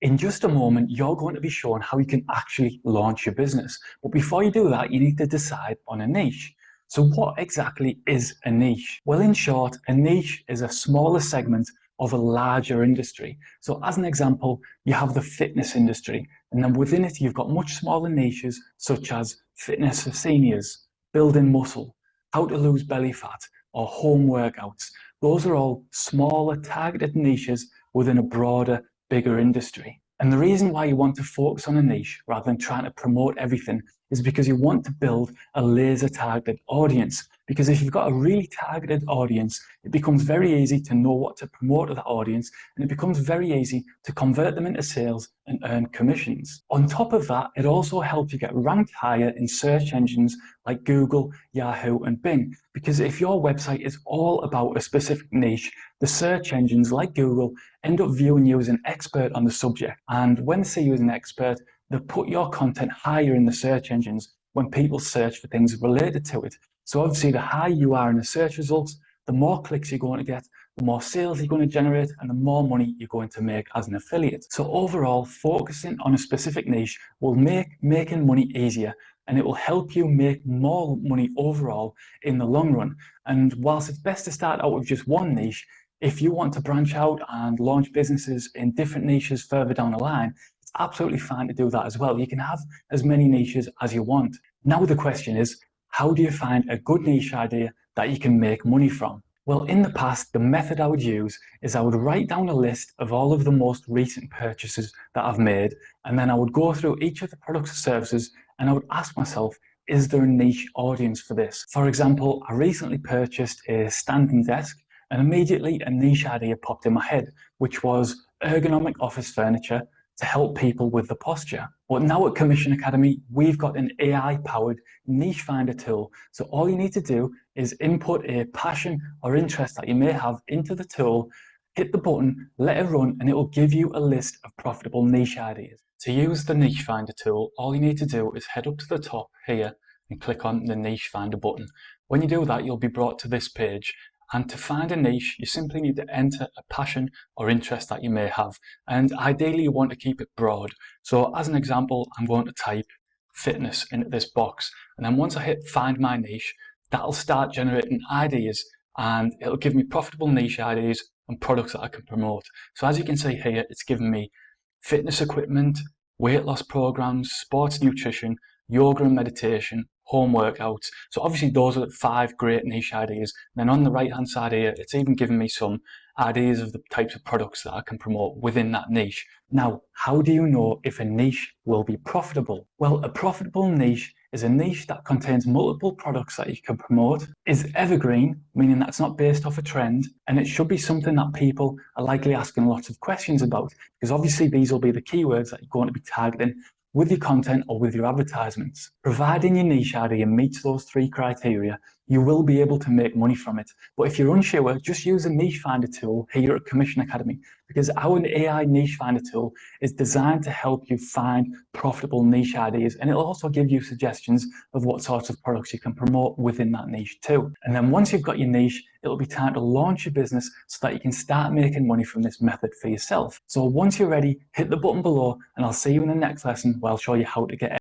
In just a moment, you're going to be shown how you can actually launch your business. But before you do that, you need to decide on a niche. So what exactly is a niche? Well, in short, a niche is a smaller segment of a larger industry. So as an example, you have the fitness industry, and then within it, you've got much smaller niches such as fitness for seniors, building muscle, how to lose belly fat, or home workouts. Those are all smaller targeted niches within a broader, bigger industry. And the reason why you want to focus on a niche rather than trying to promote everything is because you want to build a laser targeted audience. Because if you've got a really targeted audience, it becomes very easy to know what to promote to that audience, and it becomes very easy to convert them into sales and earn commissions. On top of that, it also helps you get ranked higher in search engines like Google, Yahoo, and Bing. Because if your website is all about a specific niche, the search engines like Google end up viewing you as an expert on the subject. And when they see you as an expert, they put your content higher in the search engines when people search for things related to it. So obviously, the higher you are in the search results, the more clicks you're going to get, the more sales you're going to generate, and the more money you're going to make as an affiliate. So overall, focusing on a specific niche will make making money easier, and it will help you make more money overall in the long run. And whilst it's best to start out with just one niche, if you want to branch out and launch businesses in different niches further down the line, it's absolutely fine to do that as well. You can have as many niches as you want. Now the question is, how do you find a good niche idea that you can make money from? Well, in the past, the method I would use is I would write down a list of all of the most recent purchases that I've made, and then I would go through each of the products or services and I would ask myself, is there a niche audience for this? For example, I recently purchased a standing desk, and immediately a niche idea popped in my head, which was ergonomic office furniture to help people with the posture. But now at Commission Academy, we've got an AI-powered niche finder tool. So all you need to do is input a passion or interest that you may have into the tool, hit the button, let it run, and it will give you a list of profitable niche ideas. To use the niche finder tool, all you need to do is head up to the top here and click on the niche finder button. When you do that, you'll be brought to this page. And to find a niche, you simply need to enter a passion or interest that you may have. And ideally, you want to keep it broad. So as an example, I'm going to type fitness into this box. And then once I hit find my niche, that'll start generating ideas, and it'll give me profitable niche ideas and products that I can promote. So as you can see here, it's given me fitness equipment, weight loss programs, sports nutrition, yoga and meditation, home workouts. So obviously those are 5 great niche ideas. And then on the right hand side here, it's even given me some ideas of the types of products that I can promote within that niche. Now, how do you know if a niche will be profitable? Well, a profitable niche is a niche that contains multiple products that you can promote, is evergreen, meaning that it's not based off a trend, and it should be something that people are likely asking lots of questions about, because obviously these will be the keywords that you're going to be targeting with your content or with your advertisements. Providing your niche idea meets those 3 criteria, you will be able to make money from it. But if you're unsure, just use the niche finder tool here at Commission Academy, because our AI niche finder tool is designed to help you find profitable niche ideas, and it'll also give you suggestions of what sorts of products you can promote within that niche too. And then once you've got your niche, it'll be time to launch your business so that you can start making money from this method for yourself. So once you're ready, hit the button below, and I'll see you in the next lesson where I'll show you how to get